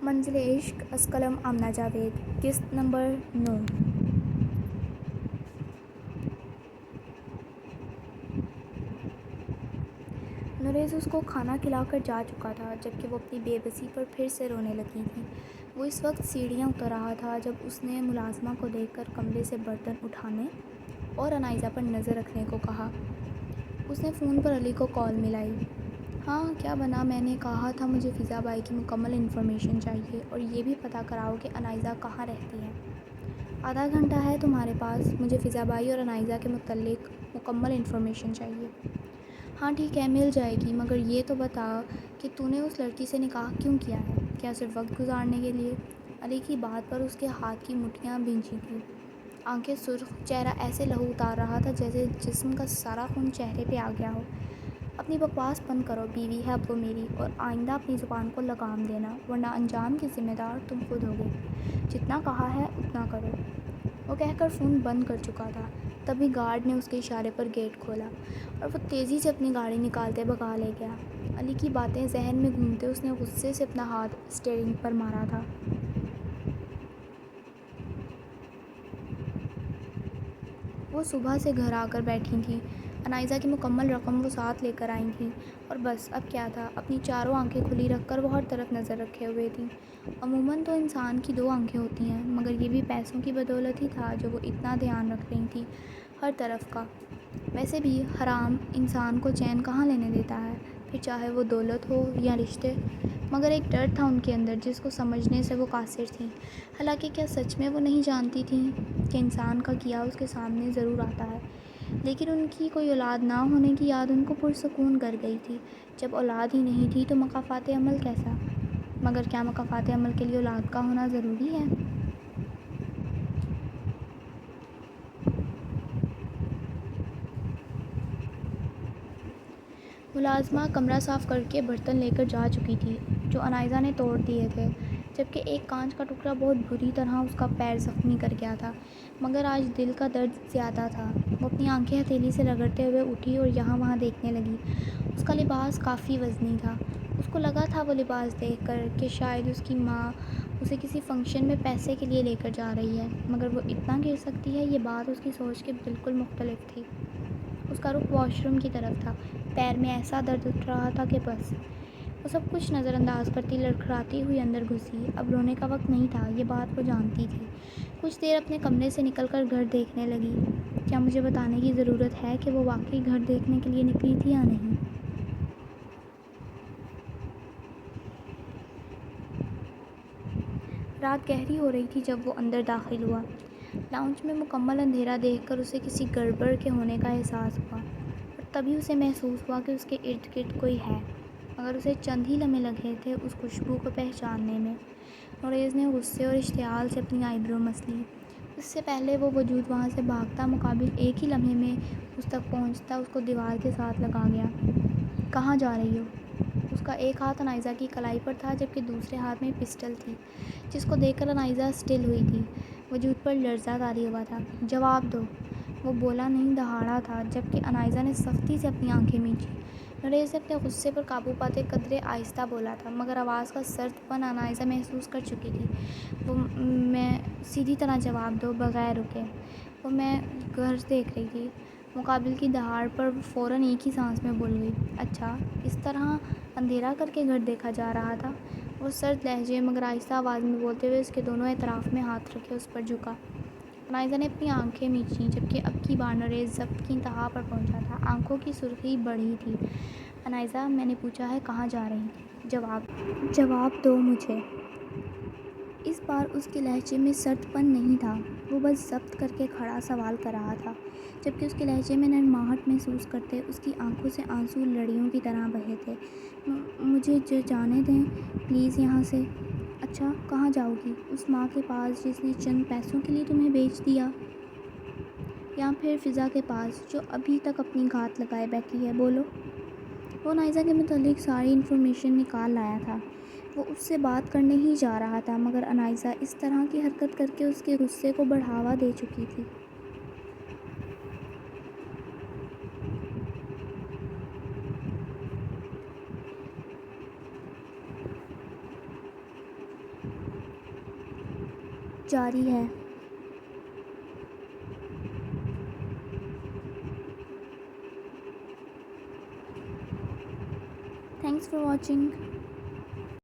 منزل عشق از قلم آمنہ جاوید، قسط نمبر 9۔ نوریز اس کو کھانا کھلا کر جا چکا تھا جبکہ وہ اپنی بے بسی پر پھر سے رونے لگی تھی۔ وہ اس وقت سیڑھیاں اتر رہا تھا جب اس نے ملازمہ کو دیکھ کر کمرے سے برتن اٹھانے اور انائزہ پر نظر رکھنے کو کہا۔ اس نے فون پر علی کو کال ملائی۔ ہاں کیا بنا؟ میں نے کہا تھا مجھے فضا بائی کی مکمل انفارمیشن چاہیے اور یہ بھی پتہ کراؤ کہ انائزہ کہاں رہتی ہے۔ آدھا گھنٹہ ہے تمہارے پاس، مجھے فضا بائی اور انائزہ کے متعلق مکمل انفارمیشن چاہیے۔ ہاں ٹھیک ہے، مل جائے گی، مگر یہ تو بتا کہ تو نے اس لڑکی سے نکاح کیوں کیا ہے؟ کیا صرف وقت گزارنے کے لیے؟ علی کی بات پر اس کے ہاتھ کی مٹھیاں بھیجی تھیں، آنکھیں سرخ، چہرہ ایسے لہو اتار رہا تھا جیسے جسم کا سارا خون چہرے پہ آ گیا ہو۔ اپنی بکواس بند کرو، بیوی ہے اب وہ میری، اور آئندہ اپنی زبان کو لگام دینا ورنہ انجام کی ذمہ دار تم خود ہوگے۔ جتنا کہا ہے اتنا کرو۔ وہ کہہ کر فون بند کر چکا تھا، تبھی گارڈ نے اس کے اشارے پر گیٹ کھولا اور وہ تیزی سے اپنی گاڑی نکالتے بھگا لے گیا۔ علی کی باتیں ذہن میں گھومتے اس نے غصے سے اپنا ہاتھ اسٹیئرنگ پر مارا تھا۔ وہ صبح سے گھر آ کر بیٹھی تھیں، انائزہ کی مکمل رقم وہ ساتھ لے کر آئی تھیں، اور بس اب کیا تھا، اپنی چاروں آنکھیں کھلی رکھ کر وہ ہر طرف نظر رکھے ہوئے تھیں۔ عموماً تو انسان کی 2 آنکھیں ہوتی ہیں، مگر یہ بھی پیسوں کی بدولت ہی تھا جو وہ اتنا دھیان رکھ رہی تھیں ہر طرف کا۔ ویسے بھی حرام انسان کو چین کہاں لینے دیتا ہے، پھر چاہے وہ دولت ہو یا رشتے، مگر ایک ڈر تھا ان کے اندر جس کو سمجھنے سے وہ قاصر تھیں۔ حالانکہ کیا سچ میں وہ نہیں جانتی تھیں کہ انسان کا کیا اس کے سامنے ضرور آتا ہے، لیکن ان کی کوئی اولاد نہ ہونے کی یاد ان کو پرسکون کر گئی تھی۔ جب اولاد ہی نہیں تھی تو مکافات عمل کیسا؟ مگر کیا مکافات عمل کے لیے اولاد کا ہونا ضروری ہے؟ ملازمہ کمرہ صاف کر کے برتن لے کر جا چکی تھی جو انائزہ نے توڑ دیے تھے، جبکہ ایک کانچ کا ٹکڑا بہت بری طرح اس کا پیر زخمی کر گیا تھا، مگر آج دل کا درد زیادہ تھا۔ وہ اپنی آنکھیں ہتھیلی سے رگڑتے ہوئے اٹھی اور یہاں وہاں دیکھنے لگی۔ اس کا لباس کافی وزنی تھا۔ اس کو لگا تھا وہ لباس دیکھ کر کہ شاید اس کی ماں اسے کسی فنکشن میں پیسے کے لیے لے کر جا رہی ہے، مگر وہ اتنا گر سکتی ہے یہ بات اس کی سوچ کے بالکل مختلف تھی۔ اس کا رخ واش روم کی طرف تھا، پیر میں ایسا درد اٹھ رہا تھا کہ بس۔ وہ سب کچھ نظر انداز کرتی لڑکھڑاتی ہوئی اندر گھسی۔ اب رونے کا وقت نہیں تھا، یہ بات وہ جانتی تھی۔ کچھ دیر اپنے کمرے سے نکل کر گھر دیکھنے لگی۔ کیا مجھے بتانے کی ضرورت ہے کہ وہ واقعی گھر دیکھنے کے لیے نکلی تھی یا نہیں؟ رات گہری ہو رہی تھی جب وہ اندر داخل ہوا۔ لاؤنج میں مکمل اندھیرا دیکھ کر اسے کسی گڑبڑ کے ہونے کا احساس ہوا، اور تبھی اسے محسوس ہوا کہ اس کے ارد گرد کوئی ہے، مگر اسے چند ہی لمحے لگے تھے اس خوشبو کو پہچاننے میں۔ نوریز نے غصے اور اشتعال سے اپنی آئی برو مس لی۔ اس سے پہلے وہ وجود وہاں سے بھاگتا مقابل ایک ہی لمحے میں اس تک پہنچتا اس کو دیوار کے ساتھ لگا گیا۔ کہاں جا رہی ہو؟ اس کا ایک ہاتھ انائزہ کی کلائی پر تھا جبکہ دوسرے ہاتھ میں پسٹل تھی، جس کو دیکھ کر انائزہ اسٹل ہوئی تھی، وجود پر لرزہ طاری ہوا تھا۔ جواب دو! وہ بولا نہیں، دہاڑا تھا، جبکہ انائزہ نے سختی سے اپنی آنکھیں مینچیں۔ نوریز نے اپنے غصے پر قابو پاتے قدرے آہستہ بولا تھا، مگر آواز کا سرد پن انائزہ محسوس کر چکی تھی۔ میں سیدھی طرح جواب دو، بغیر رکے۔ میں گھر دیکھ رہی تھی۔ مقابل کی دہاڑ پر وہ فوراً ایک ہی سانس میں بول گئی۔ اچھا، اس طرح اندھیرا کر کے گھر دیکھا جا رہا تھا؟ وہ سرد لہجے مگر آہستہ آواز میں بولتے ہوئے اس کے دونوں اطراف میں ہاتھ رکھے اس پر جھکا۔ انائزہ نے اپنی آنکھیں مینچیں، جبکہ اب کی بار نوریز ضبط کی انتہا پر پہنچا تھا۔ آنکھوں کی سرخی بڑھی تھی۔ انائزہ، میں نے پوچھا ہے کہاں جا رہی؟ جواب دو مجھے۔ اس بار اس کے لہجے میں سرد پن نہیں تھا، وہ بس ضبط کر کے کھڑا سوال کر رہا تھا، جبکہ اس کے لہجے میں نرماہٹ محسوس کرتے اس کی آنکھوں سے آنسو لڑیوں کی طرح بہے تھے۔ مجھے جانے دیں پلیز یہاں سے۔ اچھا، کہاں جاؤ گی؟ اس ماں کے پاس جس نے چند پیسوں کے لیے تمہیں بیچ دیا؟ یا پھر فضا کے پاس جو ابھی تک اپنی گھات لگائے بیٹھی ہے؟ بولو۔ وہ انائزہ کے متعلق ساری انفارمیشن نکال لایا تھا۔ وہ اس سے بات کرنے ہی جا رہا تھا، مگر انائزہ اس طرح کی حرکت کر کے اس کے غصے کو بڑھاوا دے چکی تھی۔ جاری ہے۔ Thanks for watching.